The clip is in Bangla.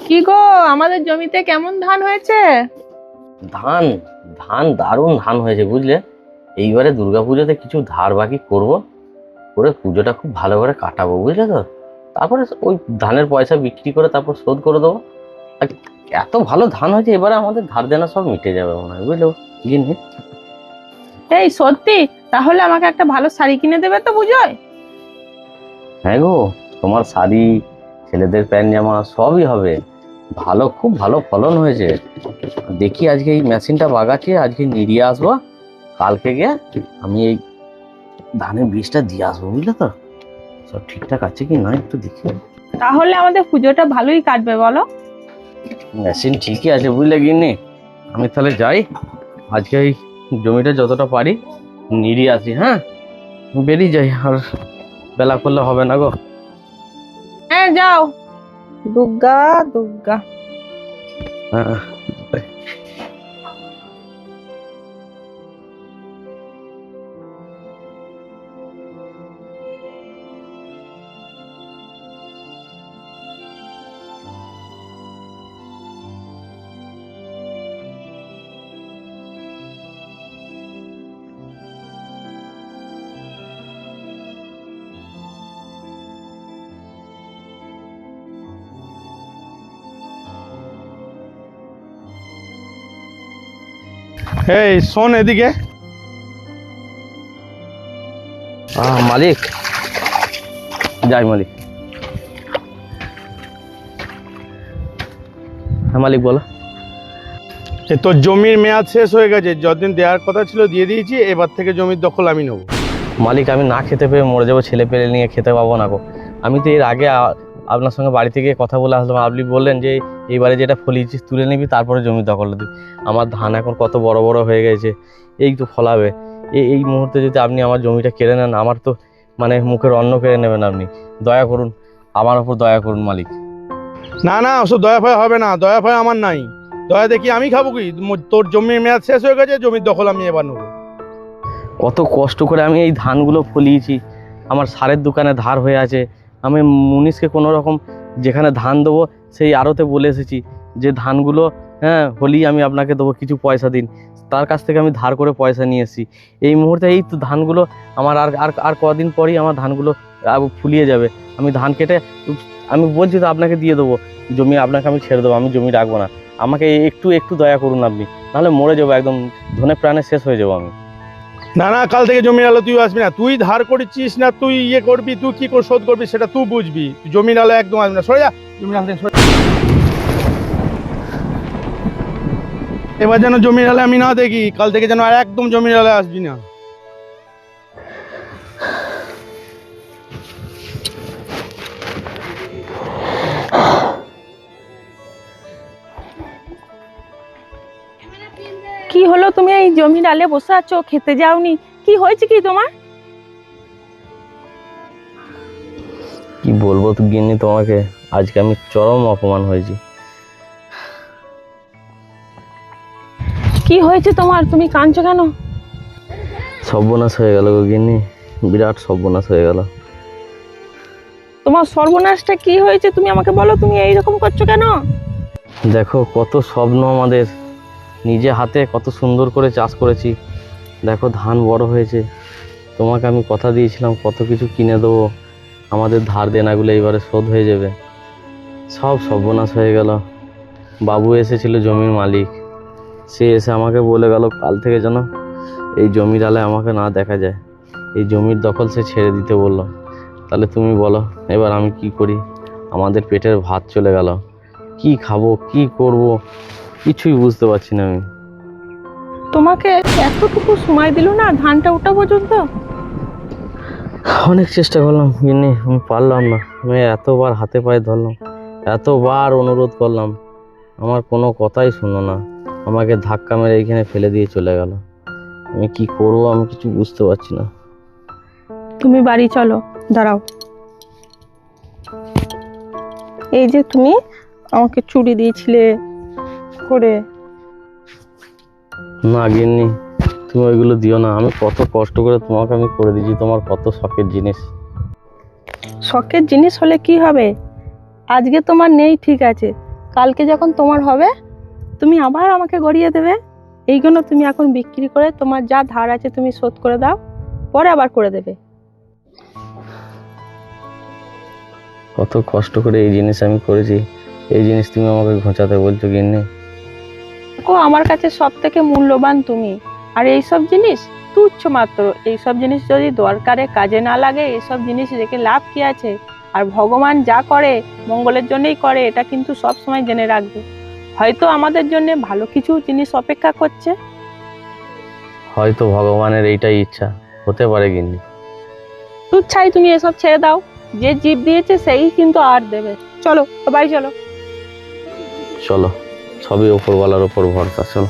কি গো, আমাদের জমিতে কেমন ধান হয়েছে? ধান ধান দারুণ ধান হয়েছে বুঝলে। এইবারে দুর্গাপুজোতে কিছু ধার বাকি করব, করে পুজোটা খুব ভালো করে কাটাবো বুঝলে তো। তারপরে ওই ধানের পয়সা বিক্রি করে তারপর শোধ করে দেবো। আর এত ভালো ধান হয়েছে, এবারে আমাদের ধার দেনা সব মিটে যাবে মনে হয় বুঝলো গিন্নি। এই সত্যি? তাহলে আমাকে একটা ভালো শাড়ি কিনে দেবে তো পুজোয়? হ্যাঁ গো, তোমার শাড়ি, ছেলেদের প্যান্ট জামা সবই হবে। ভালো, খুব ভালো ফলন হয়েছে। দেখি আজকে এই মেশিনটা বাগাচ্ছি, আজকে নিয়ে আসবো। কালকে গিয়ে আমি এই ধানের বীজটা দিয়ে আসবো বুঝলে তো। সব ঠিকঠাক আছে কি না একটু দেখি। তাহলে আমাদের পুজোটা ভালোই কাটবে বলো। মেশিন ঠিকই আছে বুঝলে গিন্নি। আমি তাহলে যাই, আজকে এই জমিটা যতটা পারি নিয়ে আসি। হ্যাঁ, বেরিয়ে যাই, আর বেলা করলে হবে না গো। হ্যাঁ যাও। দুর্গা দুর্গা। হ্যাঁ। এই শোন এদিকে। মালিক, যাই মালিক। হ্যাঁ মালিক বলো। তোর জমির মেয়াদ শেষ হয়ে গেছে, যতদিন দেওয়ার কথা ছিল দিয়ে দিয়েছি, এবার থেকে জমির দখল আমি নেবো। মালিক, আমি না খেতে পেয়ে মরে যাবো, ছেলে পেলে নিয়ে খেতে পাবো না গো। আমি তো এর আগে আপনার সঙ্গে বাড়ি থেকে কথা বলে আসলাম, আপনি বললেন যে এইবারে যেটা ফলিয়েছিস তুলে নিবি, তারপরে জমি দখল দিবি। আমার ধান এখন কত বড় বড় হয়ে গেছে, এই তো ফলাবে। এই মুহূর্তে যদি আপনি আমার জমিটা কেড়ে নেন, আমার তো মানে মুখের অন্ন কেড়ে নেবেন আপনি। দয়া করুন, আমার ওপর দয়া করুন মালিক। না না, ওসব দয়া ফয়া হবে না, দয়া ফয়া আমার নাই। দয়া দেখি আমি খাবো কি? তোর জমির মেয়াদ শেষ হয়ে গেছে, জমির দখল আমি এবার নেবো। কত কষ্ট করে আমি এই ধানগুলো ফলিয়েছি, আমার সারের দোকানে ধার হয়ে আছে। আমি মুনিশকে কোনো রকম যেখানে ধান দেবো সেই আড়তে বলে এসেছি যে ধানগুলো হলেই আমি আপনাকে দেবো, কিছু পয়সা দিন। তার কাছ থেকে আমি ধার করে পয়সা নিয়ে এসেছি। এই মুহূর্তে এই তো ধানগুলো আমার আর আর আর কদিন পরই আমার ধানগুলো ফুলিয়ে যাবে। আমি ধান কেটে আমি বলছি তো আপনাকে দিয়ে দেবো জমি, আপনাকে আমি ছেড়ে দেবো, আমি জমি রাখবো না। আমাকে একটু একটু দয়া করুন আপনি, নাহলে মরে যাবো একদম, ধনে প্রাণে শেষ হয়ে যাবো আমি। না না, কাল থেকে জমির আলো তুই আসবি না। তুই ধার করেছিস না, তুই ইয়ে করবি, তুই কি করে শোধ করবি সেটা তুই বুঝবি। জমির আলো একদম আসবি না, সরে যা জমির আলো থেকে সরে। এবার যেন জমির আলো আমি না দেখি, কাল থেকে যেন আর একদম জমির আলো আসবি না। কি হলো, তুমি এই জমি ডালে বসে আছো, খেতে যাওনি? কি হয়েছে কি তোমার? কি বলবো তো গিন্নি তোমাকে, আজকে আমি চরম অপমান হয়েছি। কি হয়েছে তোমার? তুমি কাঁদছো কেন? সর্বনাশ হয়ে গেল গো গিন্নি, বিরাট সর্বনাশ হয়ে গেল। তোমার সর্বনাশটা কি হয়েছে তুমি আমাকে বলো, তুমি এইরকম করছো কেন? দেখো কত স্বপ্ন আমাদের, নিজে হাতে কত সুন্দর করে চাষ করেছি। দেখো ধান বড় হয়েছে, তোমাকে আমি কথা দিয়েছিলাম কত কিছু কিনে দেবো, আমাদের ধার দেনাগুলো এবারে শোধ হয়ে যাবে। সব সর্বনাশ হয়ে গেল। বাবু এসেছিল জমির মালিক, সে এসে আমাকে বলে গেল কাল থেকে যেন এই জমির আলে আমাকে না দেখা যায়, এই জমির দখল সে ছেড়ে দিতে বললো। তাহলে তুমি বলো এবার আমি কি করি? আমাদের পেটের ভাত চলে গেল, কি খাবো কি করব কিছুই বুঝতে পারছি না আমি। তোমাকে এতটুকু সময় দিল না ধানটা ওঠা পর্যন্ত? অনেক চেষ্টা করলাম গিন্নি, আমি পারলাম না। আমি এতবার হাতে পায়ে ধরলাম, এতবার অনুরোধ করলাম, আমার কোনো কথাই শুনলো না। আমাকে ধাক্কা মেরে এইখানে ফেলে দিয়ে চলে গেল। আমি কি করব আমি কিছু বুঝতে পারছি না। তুমি বাড়ি চলো, দাঁড়াও। এই যে তুমি আমাকে চুড়ি দিয়েছিলে করে। না গিন্নি, তুমি ওইগুলো দিও না, আমি কত কষ্ট করে তোমাকে আমি করে দিয়েছি, তোমার কত শখের জিনিস। শখের জিনিস হলে কি হবে? আজকে তোমার নেই ঠিক আছে, কালকে যখন তোমার হবে তুমি আবার আমাকে গড়িয়ে দেবে। এইগুলো তুমি এখন বিক্রি করে তোমার যা ধার আছে তুমি শোধ করে দাও, পরে আবার করে দেবে। কত কষ্ট করে এই জিনিস আমি করেছি, এই জিনিস তুমি আমাকে ঘোচাতে বলছো গিন্নি? দেখো, আমার কাছে সব থেকে মূল্যবান তুমি, আর এইসব জিনিস তুচ্ছ মাত্র। এইসব জিনিস যদি দরকারে কাজে না লাগে, এইসব জিনিস রেখে লাভ কি আছে? আর ভগবান যা করে মঙ্গলের জন্যই করে, এটা কিন্তু সব সময় জেনে রাখবে। হয়তো আমাদের জন্য ভালো কিছু জিনিস অপেক্ষা করছে। হয়তো ভগবানের এইটাই ইচ্ছা, হতে পারে গিন্নি। তুচ্ছাই তুমি এসব ছেড়ে দাও। যে জীব দিয়েছে সেই কিন্তু আর দেবে। চলো সবাই চলো। চলো, সবই ওপরওয়ালার ওপর ভরসা, চলো।